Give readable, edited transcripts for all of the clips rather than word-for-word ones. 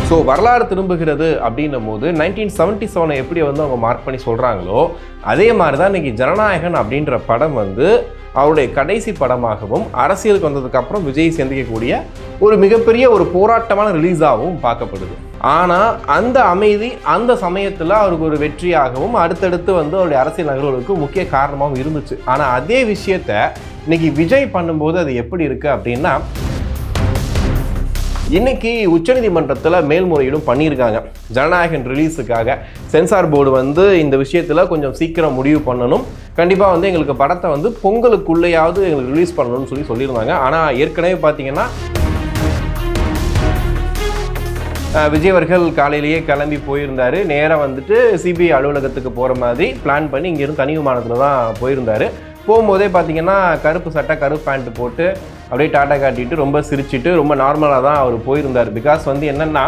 So வரலாறு திரும்புகிறது அப்படின்னும் போது 1977 எப்படி வந்து அவங்க மார்க் பண்ணி சொல்கிறாங்களோ அதே மாதிரி தான் இன்றைக்கி ஜனநாயகன் அப்படின்ற படம் வந்து அவருடைய கடைசி படமாகவும் அரசியலுக்கு வந்ததுக்கப்புறம் விஜய் சந்திக்கக்கூடிய ஒரு மிகப்பெரிய ஒரு போராட்டமான ரிலீஸாகவும் பார்க்கப்படுது. ஆனால் அந்த அமைதி அந்த சமயத்தில் அவருக்கு ஒரு வெற்றியாகவும் அடுத்தடுத்து வந்து அவருடைய அரசியல் நகர்வுகளுக்கு முக்கிய காரணமாகவும் இருந்துச்சு. ஆனால் அதே விஷயத்த இன்னைக்கு விஜய் பண்ணும்போது அது எப்படி இருக்குது அப்படின்னா, இன்னைக்கு உச்சநீதிமன்றத்தில் மேல்முறையீடும் பண்ணியிருக்காங்க. ஜனநாயகன் ரிலீஸுக்காக சென்சார் போர்டு வந்து இந்த விஷயத்தில் கொஞ்சம் சீக்கிரம் முடிவு பண்ணணும், கண்டிப்பாக வந்து எங்களுக்கு படத்தை வந்து பொங்கலுக்குள்ளேயாவது எங்களுக்கு ரிலீஸ் பண்ணணும்னு சொல்லியிருந்தாங்க. ஆனால் ஏற்கனவே பார்த்தீங்கன்னா விஜய் அவர்கள் காலையிலேயே கிளம்பி போயிருந்தார். நேராக வந்துட்டு சிபிஐ அலுவலகத்துக்கு போகிற மாதிரி பிளான் பண்ணி இங்கேருந்து தனி விமானத்தில் தான் போயிருந்தார். போகும்போதே பார்த்தீங்கன்னா கருப்பு சட்டை கருப்பு பேண்ட் போட்டு அப்படியே டாட்டா காட்டிட்டு ரொம்ப சிரிச்சிட்டு ரொம்ப நார்மலாக தான் அவர் போயிருந்தார். பிகாஸ் வந்து என்னென்னா,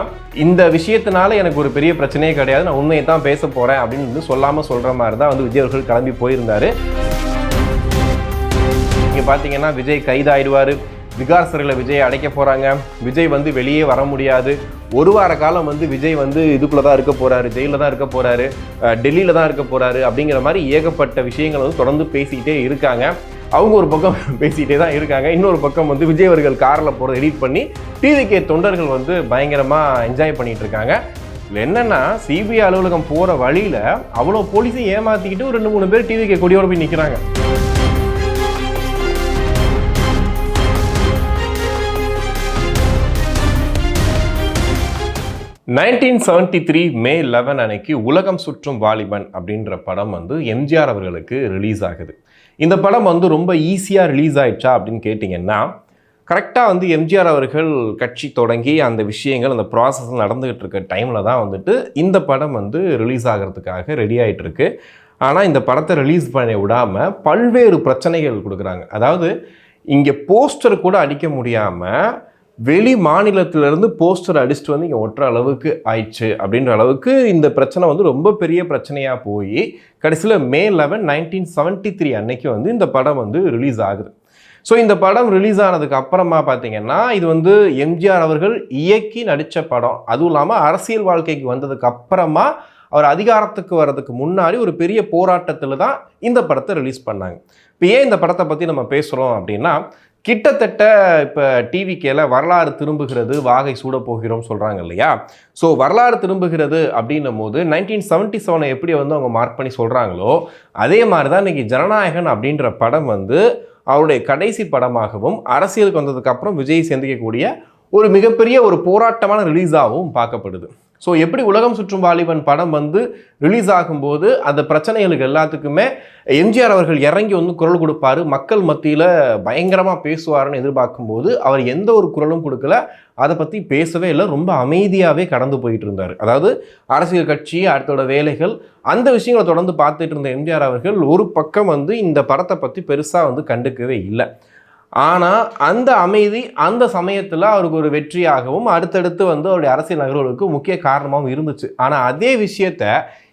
இந்த விஷயத்தினால எனக்கு ஒரு பெரிய பிரச்சனையே கிடையாது, நான் உண்மையை தான் பேச போகிறேன் அப்படின்னு வந்து சொல்லாமல் சொல்கிற மாதிரி தான் வந்து விஜய் அவர்கள் கிளம்பி போயிருந்தார். இங்கே பார்த்தீங்கன்னா விஜய் கைதாயிடுவார், விகார் சிறையில் விஜய் அடைக்க போகிறாங்க, விஜய் வந்து வெளியே வர முடியாது, ஒரு வார காலம் வந்து விஜய் வந்து இதுக்குள்ளே தான் இருக்க போகிறாரு, ஜெயிலில் தான் இருக்க போகிறாரு, டெல்லியில் தான் இருக்க போகிறாரு அப்படிங்கிற மாதிரி ஏகப்பட்ட விஷயங்கள் வந்து தொடர்ந்து பேசிக்கிட்டே இருக்காங்க. அவங்க ஒரு பக்கம் பேசிகிட்டே தான் இருக்காங்க, இன்னொரு பக்கம் வந்து விஜய் அவர்கள் காரில் போகிறத எடிட் பண்ணி டிவிகே தொண்டர்கள் வந்து பயங்கரமாக என்ஜாய் பண்ணிகிட்டு இருக்காங்க. இதில் என்னென்னா, சிபிஐ அலுவலகம் போகிற வழியில் அவ்வளோ போலீஸை ஏமாற்றிக்கிட்டு ஒரு 2-3 பேர் டிவிகே கொடியோடு போய் நிற்கிறாங்க. மே 11 அன்னைக்கு உலகம் சுற்றும் வாலிபன் அப்படின்ற படம் வந்து எம்ஜிஆர் அவர்களுக்கு ரிலீஸ் ஆகுது. இந்த படம் வந்து ரொம்ப ஈஸியாக ரிலீஸ் ஆயிடுச்சா அப்படின்னு கேட்டிங்கன்னா, கரெக்டாக வந்து எம்ஜிஆர் அவர்கள் கட்சி தொடங்கி அந்த விஷயங்கள் அந்த ப்ராசஸ் நடந்துகிட்டு இருக்க டைமில் தான் வந்துட்டு இந்த படம் வந்து ரிலீஸ் ஆகிறதுக்காக ரெடி ஆகிட்டு இருக்கு. ஆனால் இந்த படத்தை ரிலீஸ் பண்ணி விடாமல் பல்வேறு பிரச்சனைகள் கொடுக்குறாங்க. அதாவது இங்கே போஸ்டர் கூட அடிக்க முடியாமல் வெளி மாநிலத்திலேருந்து போஸ்டர் அடிச்சுட்டு வந்து இங்கே ஒட்டுற அளவுக்கு ஆயிடுச்சு அப்படின்ற அளவுக்கு இந்த பிரச்சனை வந்து ரொம்ப பெரிய பிரச்சனையாக போய் கடைசியில் மே 11, 1973 அன்னைக்கு வந்து இந்த படம் வந்து ரிலீஸ் ஆகுது. ஸோ இந்த படம் ரிலீஸ் ஆனதுக்கு அப்புறமா பார்த்தீங்கன்னா, இது வந்து எம்ஜிஆர் அவர்கள் இயக்கி நடித்த படம், அதுவும் இல்லாமல் அரசியல் வாழ்க்கைக்கு வந்ததுக்கு அப்புறமா அவர் அதிகாரத்துக்கு வர்றதுக்கு முன்னாடி ஒரு பெரிய போராட்டத்தில் தான் இந்த படத்தை ரிலீஸ் பண்ணாங்க. இப்போ ஏன் இந்த படத்தை பற்றி நம்ம பேசுகிறோம் அப்படின்னா, கிட்டத்தட்ட இப்போ டிவிக்கேல வரலாறு திரும்புகிறது வாகை சூட போகிறோம் சொல்கிறாங்க இல்லையா? ஸோ வரலாறு திரும்புகிறது அப்படின்னும் போது 1977 எப்படி வந்து அவங்க மார்க் பண்ணி சொல்கிறாங்களோ அதே மாதிரி தான் இன்றைக்கி ஜனநாயகன் அப்படின்ற படம் வந்து அவருடைய கடைசி படமாகவும் அரசியலுக்கு வந்ததுக்கப்புறம் விஜய் சந்திக்கக்கூடிய ஒரு மிகப்பெரிய ஒரு போராட்டமான ரிலீஸாகவும் பார்க்கப்படுது. ஸோ எப்படி உலகம் சுற்றும் வாலிபன் படம் வந்து ரிலீஸ் ஆகும்போது அந்த பிரச்சனைகளுக்கு எல்லாத்துக்குமே எம்ஜிஆர் அவர்கள் இறங்கி வந்து குரல் கொடுப்பார், மக்கள் மத்தியில் பயங்கரமாக பேசுவார்னு எதிர்பார்க்கும்போது அவர் எந்த ஒரு குரலும் கொடுக்கல, அதை பற்றி பேசவே இல்லை, ரொம்ப அமைதியாகவே கடந்து போயிட்டு இருந்தார். அதாவது அரசியல் கட்சி அடுத்தோட வேலைகள் அந்த விஷயங்களை தொடர்ந்து பார்த்துட்டு இருந்த எம்ஜிஆர் அவர்கள் ஒரு பக்கம் வந்து இந்த படத்தை பற்றி பெருசாக வந்து கண்டுக்கவே இல்லை. ஆனால் அந்த அமைதி அந்த சமயத்தில் அவருக்கு ஒரு வெற்றியாகவும் அடுத்தடுத்து வந்து அவருடைய அரசியல் நகர்வுகளுக்கு முக்கிய காரணமாகவும் இருந்துச்சு. ஆனால் அதே விஷயத்த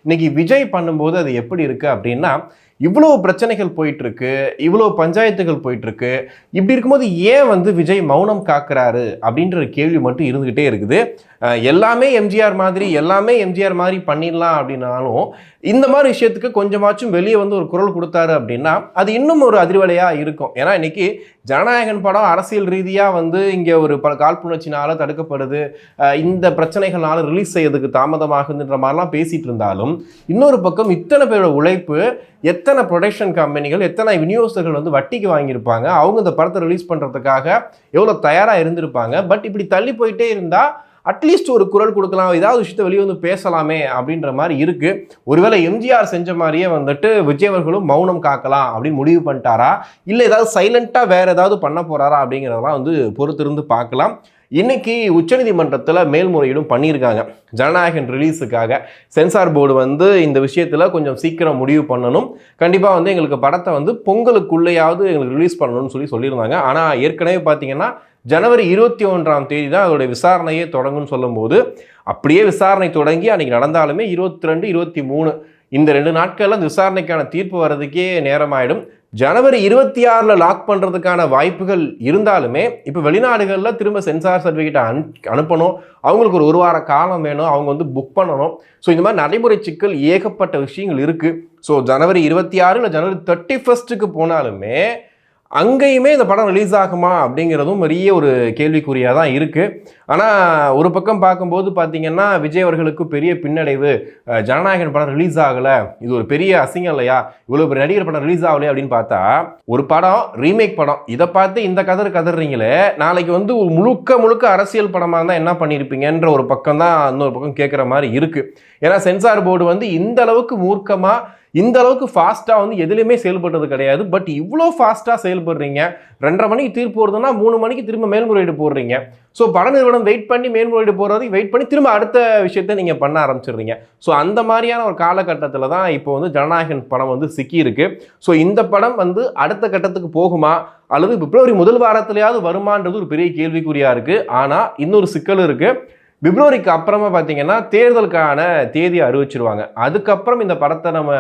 இன்னைக்கு விஜய் பண்ணும்போது அது எப்படி இருக்குது அப்படின்னா, இவ்வளோ பிரச்சனைகள் போயிட்டுருக்கு, இவ்வளோ பஞ்சாயத்துகள் போயிட்டுருக்கு, இப்படி இருக்கும்போது ஏன் வந்து விஜய் மௌனம் காக்குறாரு அப்படின்ற கேள்வி மட்டும் இருந்துக்கிட்டே இருக்குது. எல்லாமே எம்ஜிஆர் மாதிரி பண்ணிடலாம் அப்படின்னாலும் இந்த மாதிரி விஷயத்துக்கு கொஞ்சமாச்சும் வெளியே வந்து ஒரு குரல் கொடுத்தாரு அப்படின்னா அது இன்னும் ஒரு அதிர்வலையாக இருக்கும். ஏன்னா இன்னைக்கு ஜனநாயகன் படம் அரசியல் ரீதியாக வந்து இங்கே ஒரு காழ்ப்புணர்ச்சினால தடுக்கப்படுது, இந்த பிரச்சனைகள்னால ரிலீஸ் செய்யறதுக்கு தாமதமாகுதுன்ற மாதிரிலாம் பேசிகிட்டு இருந்தாலும், இன்னொரு பக்கம் இத்தனை பேரோட உழைப்பு, எத்தனை ப்ரொடக்ஷன் கம்பெனிகள், எத்தனை விநியோகஸ்தர்கள் வந்து வட்டிக்கு வாங்கியிருப்பாங்க, அவங்க இந்த படத்தை ரிலீஸ் பண்ணுறதுக்காக எவ்வளோ தயாராக இருந்திருப்பாங்க. பட் இப்படி தள்ளி போயிட்டே இருந்தால் அட்லீஸ்ட் ஒரு குரல் கொடுக்கலாம், ஏதாவது விஷயத்தை வெளியே வந்து பேசலாமே அப்படின்ற மாதிரி இருக்குது. ஒருவேளை எம்ஜிஆர் செஞ்ச மாதிரியே வந்துட்டு விஜய் அவர்களும் மௌனம் காக்கலாம் அப்படின்னு முடிவு பண்ணிட்டாரா, இல்லை ஏதாவது சைலண்ட்டாக வேறு ஏதாவது பண்ண போகிறாரா அப்படிங்கிறதெல்லாம் வந்து பொறுத்திருந்து பார்க்கலாம். இன்னைக்கு உச்சநீதிமன்றத்தில் மேல்முறையீடும் பண்ணியிருக்காங்க. ஜனநாயகன் ரிலீஸுக்காக சென்சார் போர்டு வந்து இந்த விஷயத்தில் கொஞ்சம் சீக்கிரம் முடிவு பண்ணணும், கண்டிப்பாக வந்து எங்களுக்கு படத்தை வந்து பொங்கலுக்குள்ளேயாவது எங்களுக்கு ரிலீஸ் பண்ணணும்னு சொல்லியிருந்தாங்க. ஆனால் ஏற்கனவே பார்த்தீங்கன்னா ஜனவரி 21 தான் அதோடைய விசாரணையே தொடங்கும்னு சொல்லும்போது, அப்படியே விசாரணை தொடங்கி அன்றைக்கி நடந்தாலுமே 22, 23 இந்த 2 நாட்களில் அந்த விசாரணைக்கான தீர்ப்பு வர்றதுக்கே நேரமாயிடும். ஜனவரி 26 லாக் பண்ணுறதுக்கான வாய்ப்புகள் இருந்தாலுமே இப்போ வெளிநாடுகளில் திரும்ப சென்சார் சர்டிஃபிகேட் அனுப்பணும், அவங்களுக்கு ஒரு வார காலம் வேணும், அவங்க வந்து புக் பண்ணணும். ஸோ இந்த மாதிரி நடைமுறை சிக்கல் ஏகப்பட்ட விஷயங்கள் இருக்குது. ஸோ ஜனவரி 26 இல்லை ஜனவரி 31 போனாலுமே அங்கேயுமே இந்த படம் ரிலீஸ் ஆகுமா அப்படிங்கிறதும் பெரிய ஒரு கேள்விக்குறியாக தான் இருக்குது. ஆனால் ஒரு பக்கம் பார்க்கும்போது பார்த்தீங்கன்னா விஜய் அவர்களுக்கு பெரிய பின்னடைவு, ஜனநாயகன் படம் ரிலீஸ் ஆகலை, இது ஒரு பெரிய அசிங்கம் இல்லையா, இவ்வளோ பெரிய நடிகர் படம் ரிலீஸ் ஆகலையா அப்படின்னு பார்த்தா ஒரு படம் ரீமேக் படம், இதை பார்த்து இந்த கதறீங்களே, நாளைக்கு வந்து ஒரு முழுக்க அரசியல் படமாக இருந்தால் என்ன பண்ணியிருப்பீங்கன்ற ஒரு பக்கம் தான் இன்னொரு பக்கம் கேட்குற மாதிரி இருக்குது. ஏன்னா சென்சார் போர்டு வந்து இந்த அளவுக்கு மூர்க்கமாக இந்த அளவுக்கு ஃபாஸ்ட்டாக வந்து எதுலையுமே செயல்படுறது கிடையாது. பட் இவ்வளோ ஃபாஸ்ட்டாக செயல்படுறீங்க, 2:30 மணிக்கு தீர்ப்பு போடுறதுன்னா 3 மணிக்கு திரும்ப மேல்முறையீடு போடுறீங்க. ஸோ பட நிறுவனம் வெயிட் பண்ணி மேல்முறையீடு போடுறதுக்கு வெயிட் பண்ணி திரும்ப அடுத்த விஷயத்தை நீங்கள் பண்ண ஆரம்பிச்சிடுறீங்க. ஸோ அந்த மாதிரியான ஒரு காலகட்டத்தில் தான் இப்போ வந்து ஜனநாயகன் படம் வந்து சிக்கியிருக்கு. ஸோ இந்த படம் வந்து அடுத்த கட்டத்துக்கு போகுமா அல்லது பிப்ரவரி முதல் வாரத்திலேயாவது வருமானது ஒரு பெரிய கேள்விக்குறியாக இருக்குது. ஆனால் இன்னொரு சிக்கல் இருக்குது. பிப்ரவரிக்கு அப்புறமா பார்த்தீங்கன்னா தேர்தலுக்கான தேதியை அறிவிச்சிருவாங்க. அதுக்கப்புறம் இந்த படத்தை நம்ம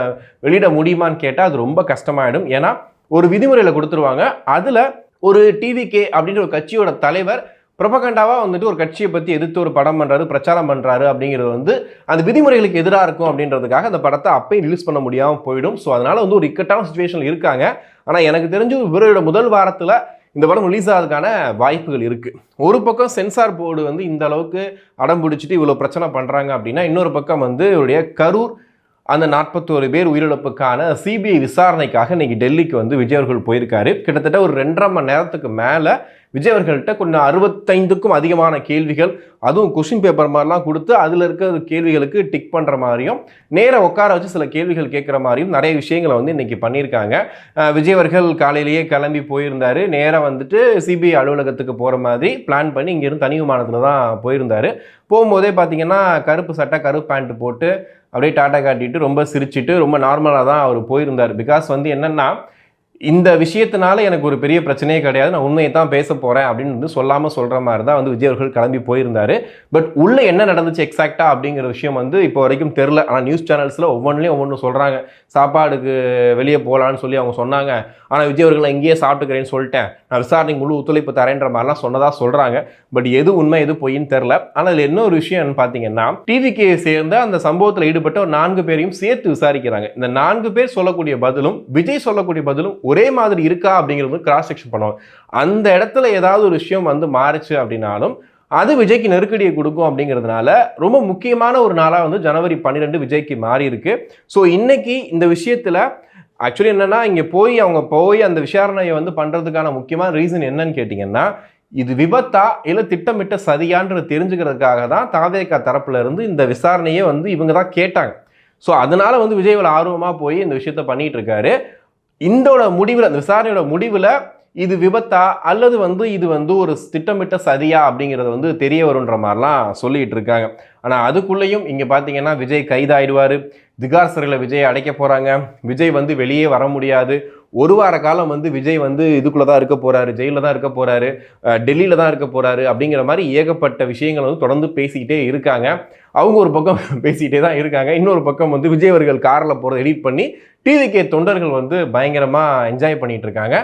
வெளியிட முடியுமான்னு கேட்டால் அது ரொம்ப கஷ்டமாயிடும். ஏன்னா ஒரு விதிமுறையில் கொடுத்துருவாங்க, அதில் ஒரு டிவிகே அப்படின்ற ஒரு கட்சியோட தலைவர் ப்ரொபகண்டாவாக வந்துட்டு ஒரு கட்சியை பற்றி எதிர்த்து ஒரு படம் பண்ணுறாரு, பிரச்சாரம் பண்ணுறாரு அப்படிங்கிறது வந்து அந்த விதிமுறைகளுக்கு எதிராக இருக்கும் அப்படின்றதுக்காக அந்த படத்தை அப்பயும் ரிலீஸ் பண்ண முடியாமல் போயிடும். ஸோ அதனால் வந்து ஒரு இக்கட்டான சுச்சுவேஷன் இருக்காங்க. ஆனால் எனக்கு தெரிஞ்சு பிப்ரவரியோட முதல் வாரத்தில் இந்த படம் ரிலீஸ் ஆகிறதுக்கான வாய்ப்புகள் இருக்குது. ஒரு பக்கம் சென்சார் போர்டு வந்து இந்த அளவுக்கு அடம் பிடிச்சிட்டு இவ்வளோ பிரச்சனை பண்ணுறாங்க அப்படின்னா, இன்னொரு பக்கம் வந்து இவருடைய கரூர் அந்த 41 பேர் உயிரிழப்புக்கான சிபிஐ விசாரணைக்காக இன்னைக்கு டெல்லிக்கு வந்து விஜய் அவர்கள் போயிருக்காரு. கிட்டத்தட்ட ஒரு 2.5 மணி நேரத்துக்கு மேலே விஜய் அவர்கள்ட்ட கொஞ்சம் 65க்கும் அதிகமான கேள்விகள், அதுவும் கொஸ்டின் பேப்பர் மாதிரிலாம் கொடுத்து அதில் இருக்கிற கேள்விகளுக்கு டிக் பண்ணுற மாதிரியும் நேராக உட்கார வச்சு சில கேள்விகள் கேட்குற மாதிரியும் நிறைய விஷயங்களை வந்து இன்றைக்கி பண்ணியிருக்காங்க. விஜய் அவர்கள் காலையிலேயே கிளம்பி போயிருந்தார். நேராக வந்துட்டு சிபிஐ அலுவலகத்துக்கு போகிற மாதிரி பிளான் பண்ணி இங்கேருந்து தனி விமானத்தில் தான் போயிருந்தார். போகும்போதே பார்த்தீங்கன்னா கருப்பு சட்டை கருப்பு பேண்ட் போட்டு அப்படியே டாட்டா காட்டிட்டு ரொம்ப சிரிச்சிட்டு ரொம்ப நார்மலாக தான் அவர் போயிருந்தார். பிகாஸ் வந்து என்னென்னா, இந்த விஷயத்தினால எனக்கு ஒரு பெரிய பிரச்சனையே கிடையாது, நான் உண்மையை தான் பேச போகிறேன் அப்படின்னு வந்து சொல்லாமல் சொல்கிற மாதிரி தான் வந்து விஜய் அவர்கள் கிளம்பி போயிருந்தார். பட் உள்ளே என்ன நடந்துச்சு எக்ஸாக்டாக அப்படிங்கிற விஷயம் வந்து இப்போ வரைக்கும் தெரில. ஆனால் நியூஸ் சேனல்ஸில் ஒவ்வொன்று சொல்கிறாங்க, சாப்பாடுக்கு வெளியே போகலான்னு சொல்லி அவங்க சொன்னாங்க, ஆனால் விஜய் அவர்கள் இங்கேயே சாப்பிட்டுக்கிறேன்னு சொல்லிட்டேன், நான் விசாரணைக்கு முழு ஒத்துழைப்பு தரேன்ற மாதிரிலாம் சொன்னதாக சொல்கிறாங்க. பட் எது உண்மை எது பொய்ன்னு தெரில. ஆனால் இதில் என்ன ஒரு விஷயம் பார்த்தீங்கன்னா, டிவிக்கு சேர்ந்த அந்த சம்பவத்தில் ஈடுபட்ட ஒரு 4 பேரையும் சேர்த்து விசாரிக்கிறாங்க. இந்த 4 பேர் சொல்லக்கூடிய பதிலும் விஜய் சொல்லக்கூடிய பதிலும் ஒரே மாதிரி இருக்கா அப்படிங்கிறது கிராஸ் செக்ஷன் பண்ணுவாங்க. அந்த இடத்துல ஏதாவது ஒரு விஷயம் வந்து மாறிச்சு அப்படின்னாலும் அது விஜய்க்கு நெருக்கடியை கொடுக்கும் அப்படிங்கிறதுனால ரொம்ப முக்கியமான ஒரு நாளாக வந்து ஜனவரி 12 விஜய்க்கு மாறி இருக்கு. ஸோ இன்னைக்கு இந்த விஷயத்தில் ஆக்சுவலி என்னன்னா, இங்கே அவங்க போய் அந்த விசாரணையை வந்து பண்ணுறதுக்கான முக்கியமான ரீசன் என்னன்னு கேட்டிங்கன்னா, இது விபத்தா இல்லை திட்டமிட்ட சதியான்றது தெரிஞ்சுக்கிறதுக்காக தான் தாவேகா தரப்புல இருந்து இந்த விசாரணையே வந்து இவங்க தான் கேட்டாங்க. ஸோ அதனால வந்து விஜய் ஆர்வமாக போய் இந்த விஷயத்த பண்ணிட்டு இருக்காரு. இந்த முடிவில், அந்த விசாரணையோட முடிவில் இது விபத்தா அல்லது வந்து இது வந்து ஒரு திட்டமிட்ட சதியா அப்படிங்கிறது வந்து தெரிய வரும்ன்ற மாதிரிலாம் சொல்லிட்டு இருக்காங்க. ஆனால் அதுக்குள்ளேயும் இங்கே பார்த்தீங்கன்னா விஜய் கைதாயிடுவார். திகார் சிறையில் விஜய் அடைக்க போகிறாங்க. விஜய் வந்து வெளியே வர முடியாது. ஒரு வார காலம் வந்து விஜய் வந்து இதுக்குள்ளே தான் இருக்க போகிறாரு, ஜெயிலில் தான் இருக்க போகிறாரு, டெல்லியில் தான் இருக்க போகிறாரு அப்படிங்கிற மாதிரி ஏகப்பட்ட விஷயங்கள் வந்து தொடர்ந்து பேசிக்கிட்டே இருக்காங்க. அவங்க ஒரு பக்கம் பேசிக்கிட்டே தான் இருக்காங்க. இன்னொரு பக்கம் வந்து விஜய் அவர்கள் காரில் போகிறத எடிட் பண்ணி டிவிகே தொண்டர்கள் வந்து பயங்கரமாக என்ஜாய் பண்ணிட்டு இருக்காங்க.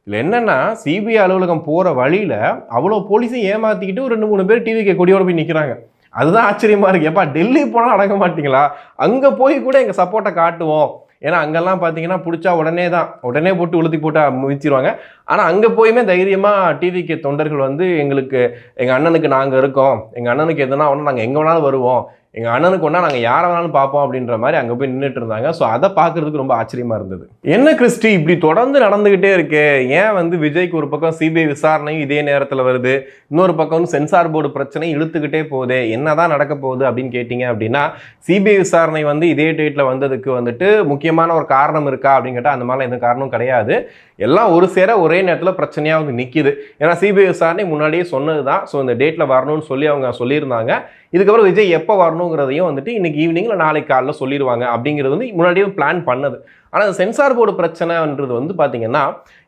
இதில் என்னென்னா, சிபிஐ அலுவலகம் போகிற வழியில் அவ்வளோ போலீஸையும் ஏமாற்றிக்கிட்டு ஒரு 2-3 பேர் டிவிகே கொடியோடு போய் நிற்கிறாங்க. அதுதான் ஆச்சரியமாக இருக்குது. எப்பா டெல்லி போனால் அடங்க மாட்டிங்களா? அங்கே போய் கூட எங்கள் சப்போர்ட்டை காட்டுவோம். ஏன்னா அங்கெல்லாம் பார்த்தீங்கன்னா பிடிச்சா உடனே போட்டு உளுத்தி போட்டு மிதிச்சிருவாங்க. ஆனால் அங்கே போயுமே தைரியமாக டிவிகே தொண்டர்கள் வந்து எங்கள் அண்ணனுக்கு நாங்கள் இருக்கோம், எங்கள் அண்ணனுக்கு எதுனா ஒன்று நாங்கள் எங்கே வேணாலும் வருவோம், எங்கள் அண்ணனுக்கு ஒன்றா நாங்கள் யாரை வேணாலும் பார்ப்போம் அப்படின்ற மாதிரி அங்கே போய் நின்றுட்டு இருந்தாங்க. ஸோ அதை பார்க்குறதுக்கு ரொம்ப ஆச்சரியமாக இருந்தது. என்ன கிறிஸ்டி இப்படி தொடர்ந்து நடந்துக்கிட்டே இருக்கு, ஏன் வந்து விஜய்க்கு ஒரு பக்கம் சிபிஐ விசாரணையும் இதே நேரத்தில் வருது, இன்னொரு பக்கம் வந்து சென்சார் போர்டு பிரச்சனை இழுத்துக்கிட்டே போகுது, என்னதான் நடக்க போகுது அப்படின்னு கேட்டிங்க அப்படின்னா, சிபிஐ விசாரணை வந்து இதே டேட்டில் வந்ததுக்கு வந்துட்டு முக்கியமான ஒரு காரணம் இருக்கா அப்படின்னு கேட்டால் அந்த மாதிரிலாம் எந்த காரணமும் கிடையாது. எல்லாம் ஒரு சேர ஒரே நேரத்தில் பிரச்சனையாக வந்து நிற்கிது. ஏன்னா சிபிஐ விசாரணை முன்னாடியே சொன்னது தான். ஸோ இந்த டேட்டில் வரணும்னு சொல்லி அவங்க சொல்லியிருந்தாங்க. இதுக்கப்புறம் விஜய் எப்போ வரணுங்கிறதையும் வந்துட்டு இன்னைக்கு ஈவினிங் இல்லை நாளைக்கு காலையில் சொல்லிடுவாங்க அப்படிங்கிறது வந்து முன்னாடியே பிளான் பண்ணது. ஆனால் சென்சார் போர்டு பிரச்சனைன்றது வந்து பார்த்தீங்கன்னா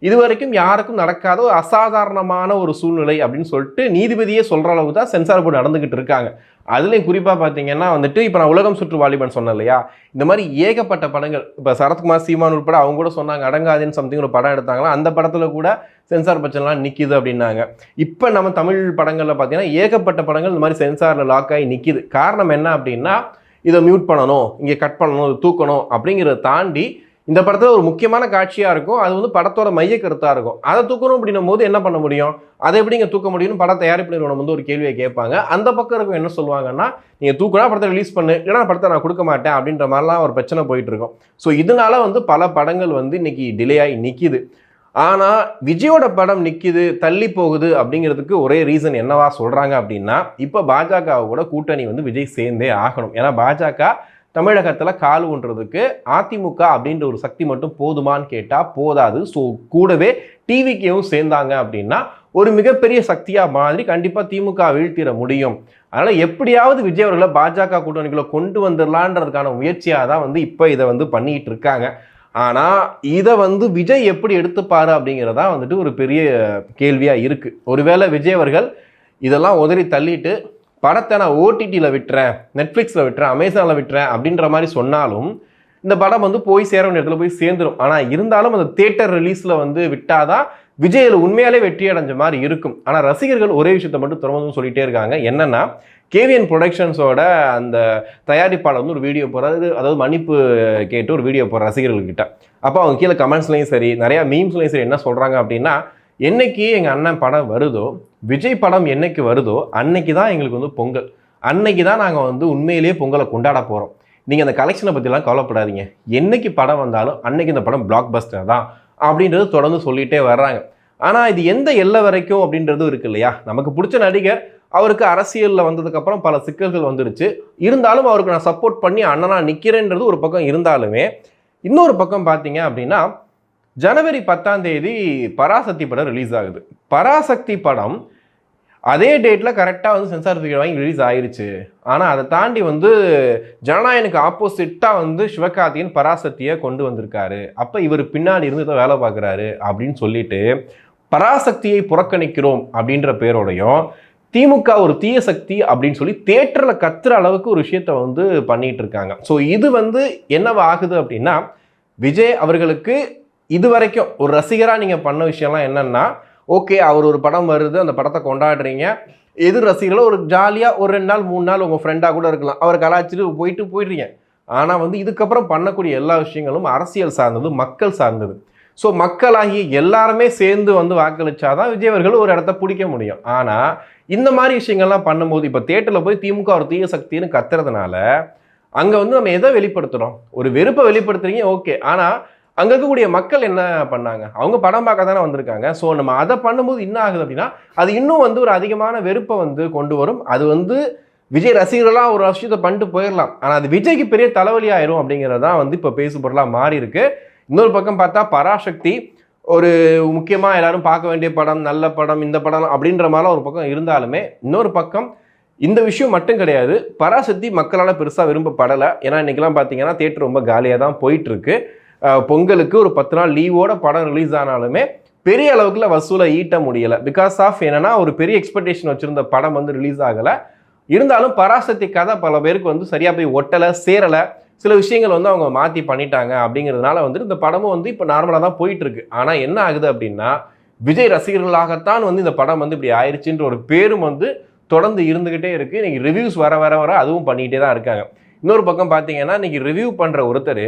இது வரைக்கும் யாருக்கும் நடக்காத ஒரு அசாதாரணமான ஒரு சூழ்நிலை அப்படின்னு சொல்லிட்டு நீதிபதியே சொல்கிற அளவுக்கு தான் சென்சார் போர்டு நடந்துக்கிட்டு இருக்காங்க. அதுலேயும் குறிப்பாக பார்த்தீங்கன்னா வந்துட்டு இப்போ நான் உலகம் சுற்று வாலிபன் சொன்னேன் இல்லையா, இந்த மாதிரி ஏகப்பட்ட படங்கள் இப்போ சரத்குமார் சீமான் உட்பட அவங்க கூட சொன்னாங்க அடங்காதேன்னு சம்திங் ஒரு படம் எடுத்தாங்களா, அந்த படத்தில் கூட சென்சார் பிரச்சனைலாம் நிற்கிது அப்படின்னாங்க. இப்போ நம்ம தமிழ் படங்களில் பார்த்தீங்கன்னா ஏகப்பட்ட படங்கள் இந்த மாதிரி சென்சாரில் லாக் ஆகி நிற்கிது. காரணம் என்ன அப்படின்னா இதை மியூட் பண்ணணும், இங்கே கட் பண்ணணும், தூக்கணும் அப்படிங்கிறத தாண்டி இந்த படத்தில் ஒரு முக்கியமான காட்சியாக இருக்கும், அது வந்து படத்தோட மைய கருத்தாக இருக்கும். அதை தூக்கணும் அப்படின்னும் போது என்ன பண்ண முடியும், அதை எப்படி இங்கே தூக்க முடியும்னு பட தயாரிப்பு நிறுவனம் வந்து ஒரு கேள்வியை கேட்பாங்க. அந்த பக்கம் இருக்கும் என்ன சொல்லுவாங்கன்னா, நீங்கள் தூக்கினா படத்தை ரிலீஸ் பண்ணு, இல்லைனா படத்தை நான் கொடுக்க மாட்டேன் அப்படின்ற மாதிரிலாம் ஒரு பிரச்சனை போயிட்டு இருக்கும். ஸோ இதனால வந்து பல படங்கள் வந்து இன்னைக்கு டிலே ஆகி நிற்கிது. ஆனால் விஜயோட படம் நிற்கிது தள்ளி போகுது அப்படிங்கிறதுக்கு ஒரே ரீசன் என்னவா சொல்கிறாங்க அப்படின்னா, இப்போ பாஜகவை கூட கூட்டணி வந்து விஜய் சேர்ந்தே ஆகணும். ஏன்னா பாஜக தமிழகத்தில் கால் ஊன்றதுக்கு அதிமுக அப்படின்ற ஒரு சக்தி மட்டும் போதுமான்னு கேட்டால் போதாது. ஸோ கூடவே டிவிக்கும் சேர்ந்தாங்க அப்படின்னா ஒரு மிகப்பெரிய சக்தியாக மாதிரி கண்டிப்பாக திமுக வீழ்த்திட முடியும். அதனால் எப்படியாவது விஜய் அவர்களை பாஜக கூட்டணிக்குள்ளே கொண்டு வந்துடலான்றதுக்கான முயற்சியாக தான் வந்து இப்போ இதை வந்து பண்ணிக்கிட்டு இருக்காங்க. ஆனால் இதை வந்து விஜய் எப்படி எடுத்துப்பாரு அப்படிங்கிறதா வந்துட்டு ஒரு பெரிய கேள்வியாக இருக்குது. ஒருவேளை விஜய் அவர்கள் இதெல்லாம் உதறி தள்ளிட்டு படத்தை நான் ஓடிடியில் விட்டுறேன், நெட்ஃப்ளிக்ஸில் விட்டுறேன், அமேசானில் விட்டுறேன் அப்படின்ற மாதிரி சொன்னாலும் இந்த படம் வந்து போய் சேர வேண்டிய இடத்துல போய் சேர்ந்துடும். ஆனால் இருந்தாலும் அந்த தியேட்டர் ரிலீஸில் வந்து விட்டாதான் விஜயில் உண்மையாலே வெற்றி அடைஞ்ச மாதிரி இருக்கும். ஆனால் ரசிகர்கள் ஒரே விஷயத்தை மட்டும் தொடர்ந்து சொல்லிகிட்டே இருக்காங்க. என்னென்னா கேவிஎன் ப்ரொடக்ஷன்ஸோட அந்த தயாரிப்பாளர் வந்து ஒரு வீடியோ போடுறாரு, அதாவது மன்னிப்பு கேட்டு ஒரு வீடியோ போடுற ரசிகர்கள்கிட்ட. அப்போ அவங்க கீழே கமெண்ட்ஸ்லையும் சரி நிறையா மீம்ஸ்லையும் சரி என்ன சொல்கிறாங்க அப்படின்னா, என்னைக்கு எங்கள் அண்ணன் படம் வருதோ, விஜய் படம் என்னைக்கு வருதோ அன்னைக்கு தான் எங்களுக்கு வந்து பொங்கல், அன்னைக்கு தான் நாங்கள் வந்து உண்மையிலேயே பொங்கலை கொண்டாட போகிறோம். நீங்கள் அந்த கலெக்ஷனை பற்றிலாம் கவலைப்படாதீங்க, என்னைக்கு படம் வந்தாலும் அன்னைக்கு இந்த படம் பிளாக் பஸ்டர் தான் அப்படின்றது தொடர்ந்து சொல்லிகிட்டே வர்றாங்க. ஆனால் இது எந்த எல்லை வரைக்கும் அப்படின்றதும் இருக்கு இல்லையா. நமக்கு பிடிச்ச நடிகர், அவருக்கு அரசியலில் வந்ததுக்கப்புறம் பல சிக்கல்கள் வந்துடுச்சு, இருந்தாலும் அவருக்கு நான் சப்போர்ட் பண்ணி அண்ணனா நிற்கிறேன்றது ஒரு பக்கம் இருந்தாலுமே, இன்னொரு பக்கம் பார்த்தீங்க அப்படின்னா ஜனவரி 10ஆம் தேதி பராசக்தி படம் ரிலீஸ் ஆகுது. பராசக்தி படம் அதே டேட்டில் கரெக்டாக வந்து சென்சார் சர்டிஃபிகேட் வாங்கி ரிலீஸ் ஆயிடுச்சு. ஆனால் அதை தாண்டி வந்து ஜனநாயகனுக்கு ஆப்போசிட்டாக வந்து சிவகார்த்திகேயன் பராசக்தியை கொண்டு வந்திருக்காரு. அப்போ இவர் பின்னாடி இருந்து இதை வேலை பார்க்குறாரு அப்படின்னு சொல்லிட்டு பராசக்தியை புறக்கணிக்கிறோம் அப்படின்ற பேரோடையும் திமுக ஒரு தீய சக்தி அப்படின்னு சொல்லி தியேட்டரில் கத்துற அளவுக்கு ஒரு விஷயத்த வந்து பண்ணிட்டு இருக்காங்க. ஸோ இது வந்து என்னவா ஆகுது அப்படின்னா, விஜய் அவர்களுக்கு இது வரைக்கும் ஒரு ரசிகராக நீங்கள் பண்ண விஷயம்லாம் என்னென்னா, ஓகே அவர் ஒரு படம் வருது, அந்த படத்தை கொண்டாடுறீங்க, எதிர் ரசிகர்களும் ஒரு ஜாலியாக ஒரு 2 நாள் 3 நாள் உங்கள் ஃப்ரெண்டாக கூட இருக்கலாம், அவர் கலாச்சிட்டு போயிடுறீங்க. ஆனால் வந்து இதுக்கப்புறம் பண்ணக்கூடிய எல்லா விஷயங்களும் அரசியல் சார்ந்தது, மக்கள் சார்ந்தது. ஸோ மக்களாகி எல்லாருமே சேர்ந்து வந்து வாக்களிச்சாதான் விஜய் அவர்கள் ஒரு இடத்த பிடிக்க முடியும். ஆனால் இந்த மாதிரி விஷயங்கள்லாம் பண்ணும்போது இப்போ தியேட்டரில் போய் திமுக ஒரு தீய சக்தின்னு கத்துறதுனால அங்கே வந்து நம்ம எதை வெளிப்படுத்துகிறோம், ஒரு வெறுப்பை வெளிப்படுத்துறீங்க ஓகே. ஆனால் அங்கே இருக்கக்கூடிய மக்கள் என்ன பண்ணாங்க, அவங்க படம் பார்க்க தானே வந்திருக்காங்க. ஸோ நம்ம அதை பண்ணும்போது என்ன ஆகுது அப்படின்னா, அது இன்னும் வந்து ஒரு அதிகமான வெறுப்பை வந்து கொண்டு வரும். அது வந்து விஜய் ரசிகர்களாக ஒரு விஷயத்தை பண்ணிட்டு போயிடலாம், ஆனால் அது விஜய்க்கு பெரிய தலைவலி ஆயிரும் அப்படிங்கிறதான் வந்து இப்போ பேசுபொருளாக மாறி இருக்கு. இன்னொரு பக்கம் பார்த்தா பராசக்தி ஒரு முக்கியமாக எல்லாரும் பார்க்க வேண்டிய படம், நல்ல படம், இந்த படம் அப்படின்ற மாதிரிலாம் ஒரு பக்கம் இருந்தாலுமே, இன்னொரு பக்கம் இந்த விஷயம் மட்டும் கிடையாது, பராசக்தி மக்களால் பெருசாக விரும்பப்படலை. ஏன்னா இன்றைக்கெல்லாம் பார்த்தீங்கன்னா தியேட்டர் ரொம்ப காலியாக தான் போயிட்டுருக்கு. பொங்கலுக்கு ஒரு 10 நாள் லீவோட படம் ரிலீஸ் ஆனாலுமே பெரிய அளவுக்குள்ள வசூலை ஈட்ட முடியலை. பிகாஸ் ஆஃப் என்னன்னா ஒரு பெரிய எக்ஸ்பெக்டேஷன் வச்சுருந்த படம் வந்து ரிலீஸ் ஆகலை. இருந்தாலும் பராசக்தி கதை பல பேருக்கு வந்து சரியாக போய் ஒட்டலை, சேரலை, சில விஷயங்கள் வந்து அவங்க மாற்றி பண்ணிட்டாங்க. அப்படிங்கிறதுனால வந்து இந்த படமும் வந்து இப்போ நார்மலாக தான் போயிட்டுருக்கு. ஆனால் என்ன ஆகுது அப்படின்னா, விஜய் ரசிகர்களாகத்தான் வந்து இந்த படம் வந்து இப்படி ஆயிடுச்சுன்ற ஒரு பேரும் வந்து தொடர்ந்து இருந்துக்கிட்டே இருக்குது. இன்றைக்கி ரிவ்யூஸ் வர வர வர அதுவும் பண்ணிகிட்டே தான் இருக்காங்க. இன்னொரு பக்கம் பார்த்தீங்கன்னா இன்றைக்கி ரிவ்யூ பண்ணுற ஒருத்தர்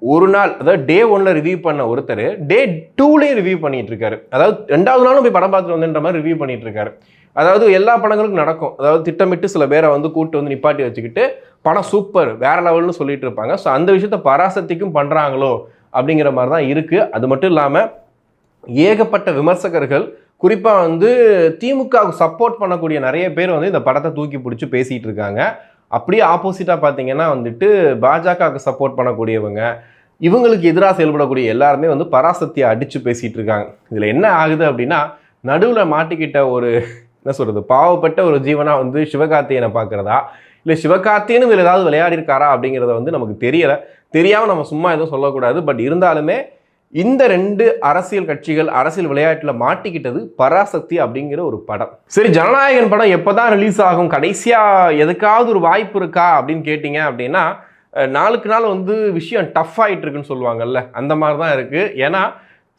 ஒரு நாள், அதாவது டே 1ல் ரிவ்யூ பண்ண ஒருத்தர் டே 2லேயே ரிவ்யூ பண்ணிட்டு இருக்காரு. அதாவது 2வது நாளும் போய் படம் பார்த்துட்டு வந்துன்ற மாதிரி ரிவ்யூ பண்ணிட்டு இருக்காரு. அதாவது எல்லா படங்களுக்கும் நடக்கும். அதாவது திட்டமிட்டு சில பேரை வந்து கூப்பிட்டு வந்து நிப்பாட்டி வச்சுக்கிட்டு படம் சூப்பர் வேற லெவல்னு சொல்லிட்டு இருப்பாங்க. ஸோ அந்த விஷயத்த பராசக்திக்கும் பண்ணுறாங்களோ அப்படிங்கிற மாதிரி தான் இருக்குது. அது மட்டும் இல்லாமல் ஏகப்பட்ட விமர்சகர்கள், குறிப்பாக வந்து திமுகவுக்கு சப்போர்ட் பண்ணக்கூடிய நிறைய பேர் வந்து இந்த படத்தை தூக்கி பிடிச்சி பேசிகிட்டு இருக்காங்க. அப்படியே ஆப்போசிட்டாக பார்த்தீங்கன்னா வந்துட்டு பாஜகவுக்கு சப்போர்ட் பண்ணக்கூடியவங்க, இவங்களுக்கு எதிராக செயல்படக்கூடிய எல்லாருமே வந்து பராசக்தியை அடித்து பேசிகிட்டு இருக்காங்க. இதில் என்ன ஆகுது அப்படின்னா, நடுவில் மாட்டிக்கிட்ட ஒரு என்ன சொல்கிறது பாவப்பட்ட ஒரு ஜீவனாக வந்து சிவகார்த்திகேயனை பார்க்குறதா, இல்லை சிவகார்த்திகேயனும் இதில் ஏதாவது விளையாடி இருக்காரா அப்படிங்கிறத வந்து நமக்கு தெரியலை. தெரியாமல் நம்ம சும்மா எதுவும் சொல்லக்கூடாது. பட் இருந்தாலுமே இந்த 2 அரசியல் கட்சிகள் அரசியல் விளையாட்டில் மாட்டிக்கிட்டது பராசக்தி அப்படிங்கிற ஒரு படம். சரி, ஜனநாயகன் படம் எப்போதான் ரிலீஸ் ஆகும், கடைசியாக எதுக்காவது ஒரு வாய்ப்பு இருக்கா அப்படின்னு கேட்டிங்க அப்படின்னா, நாளுக்கு நாள் வந்து விஷயம் டஃப் ஆகிட்டு இருக்குன்னு சொல்லுவாங்கல்ல, அந்த மாதிரி தான் இருக்குது. ஏன்னா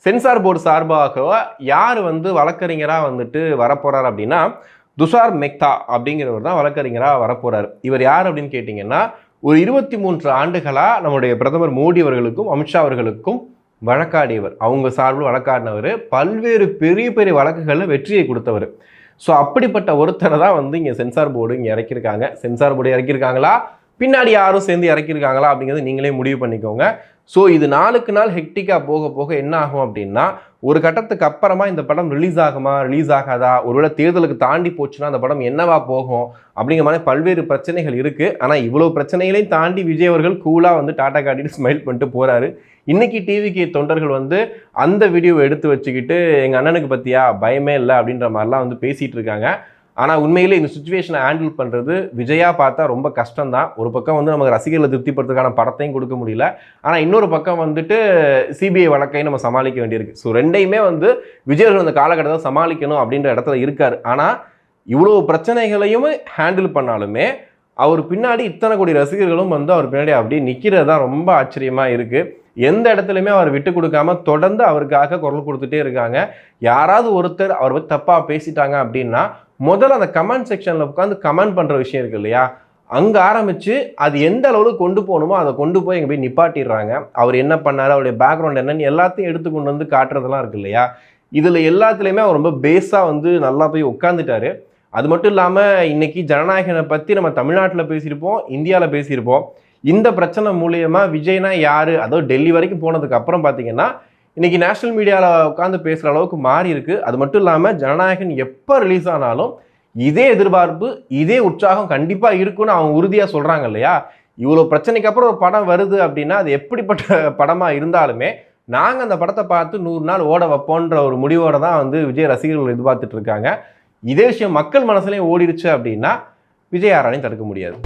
சென்சார் போர்டு சார்பாக யார் வந்து வழக்கறிஞராக வந்துட்டு வரப்போகிறார் அப்படின்னா, துஷார் மேத்தா அப்படிங்கிறவர் தான் வழக்கறிஞராக வரப்போகிறார். இவர் யார் அப்படின்னு கேட்டிங்கன்னா, ஒரு 23 ஆண்டுகளாக நம்முடைய பிரதமர் மோடி அவர்களுக்கும் அமித்ஷா அவர்களுக்கும் வழக்காடியவர். அவங்க சார்பில் வழக்காடினவர், பல்வேறு பெரிய பெரிய வழக்குகளில் வெற்றியை கொடுத்தவர். ஸோ அப்படிப்பட்ட ஒருத்தரை தான் வந்து இங்கே சென்சார் போர்டு இங்கே இறக்கியிருக்காங்க. சென்சார் போர்டு இறக்கியிருக்காங்களா, பின்னாடி யாரும் சேர்ந்து இறக்கியிருக்காங்களா அப்படிங்கிறது நீங்களே முடிவு பண்ணிக்கோங்க. ஸோ இது நாளுக்கு நாள் ஹெக்டிக்காக போக போக என்ன ஆகும் அப்படின்னா, ஒரு கட்டத்துக்கு அப்புறமா இந்த படம் ரிலீஸ் ஆகுமா ரிலீஸ் ஆகாதா, ஒருவேளை தேர்தலுக்கு தாண்டி போச்சுன்னா அந்த படம் என்னவா போகும் அப்படிங்கிற மாதிரி பல்வேறு பிரச்சனைகள் இருக்குது. ஆனால் இவ்வளோ பிரச்சனைகளையும் தாண்டி விஜய் அவர்கள் கூலாக வந்து டாட்டா காட்டிட்டு ஸ்மைல் பண்ணிட்டு போகிறாரு. இன்னைக்கு டிவிக்கு தொண்டர்கள் வந்து அந்த வீடியோவை எடுத்து வச்சுக்கிட்டு எங்கள் அண்ணனுக்கு பற்றியா பயமே இல்லை அப்படின்ற மாதிரிலாம் வந்து பேசிகிட்டு இருக்காங்க. ஆனால் உண்மையிலே இந்த சுச்சுவேஷனை ஹேண்டில் பண்ணுறது விஜயாக பார்த்தா ரொம்ப கஷ்டம்தான். ஒரு பக்கம் வந்து நமக்கு ரசிகர்களை திருப்திப்படுறதுக்கான படத்தையும் கொடுக்க முடியல, ஆனால் இன்னொரு பக்கம் வந்துட்டு சிபிஐ வழக்கையும் நம்ம சமாளிக்க வேண்டியிருக்கு. ஸோ ரெண்டையுமே வந்து விஜயர்கள் அந்த காலகட்டத்தில் சமாளிக்கணும் அப்படின்ற இடத்துல இருக்கார். ஆனால் இவ்வளோ பிரச்சனைகளையும் ஹேண்டில் பண்ணாலுமே அவர் பின்னாடி இத்தனை கோடி ரசிகர்களும் வந்து அவர் பின்னாடி அப்படியே நிற்கிறது தான் ரொம்ப ஆச்சரியமாக இருக்குது. எந்த இடத்துலையுமே அவர் விட்டு கொடுக்காம தொடர்ந்து அவருக்காக குரல் கொடுத்துட்டே இருக்காங்க. யாராவது ஒருத்தர் அவர் பற்றி தப்பாக பேசிட்டாங்க அப்படின்னா முதல்ல அந்த கமெண்ட் செக்ஷனில் உட்காந்து கமெண்ட் பண்ணுற விஷயம் இருக்குது இல்லையா, அங்கே ஆரம்பித்து அது எந்த அளவுக்கு கொண்டு போகணுமோ அதை கொண்டு போய் இங்கே போய் நிப்பாட்டிடுறாங்க. அவர் என்ன பண்ணார், அவருடைய பேக்ரவுண்ட் என்னன்னு எல்லாத்தையும் எடுத்து கொண்டு வந்து காட்டுறதெல்லாம் இருக்கு இல்லையா. இதில் எல்லாத்துலேயுமே அவர் ரொம்ப பேஸாக வந்து நல்லா போய் உட்காந்துட்டாரு. அது மட்டும் இல்லாமல் இன்னைக்கு ஜனநாயகனை பற்றி நம்ம தமிழ்நாட்டில் பேசியிருப்போம், இந்தியாவில் பேசியிருப்போம். இந்த பிரச்சனை மூலியமா விஜய்னா யாரு, அதாவது டெல்லி வரைக்கும் போனதுக்கு அப்புறம் பார்த்தீங்கன்னா இன்னைக்கு நேஷனல் மீடியாவில் உட்காந்து பேசுகிற அளவுக்கு மாறி இருக்கு. அது மட்டும் இல்லாமல் ஜனநாயகன் எப்போ ரிலீஸ் ஆனாலும் இதே எதிர்பார்ப்பு இதே உற்சாகம் கண்டிப்பாக இருக்குன்னு அவங்க உறுதியாக சொல்கிறாங்க இல்லையா. இவ்வளோ பிரச்சனைக்கு அப்புறம் ஒரு படம் வருது அப்படின்னா அது எப்படிப்பட்ட படமாக இருந்தாலுமே நாங்கள் அந்த படத்தை பார்த்து 100 நாள் ஓட வைப்போன்ற ஒரு முடிவோட தான் வந்து விஜய் ரசிகர்கள் எதிர்பார்த்துட்டு இருக்காங்க. இதே விஷயம் மக்கள் மனசுலேயும் ஓடிடுச்சு அப்படின்னா விஜய் யாராலையும் தடுக்க முடியாது.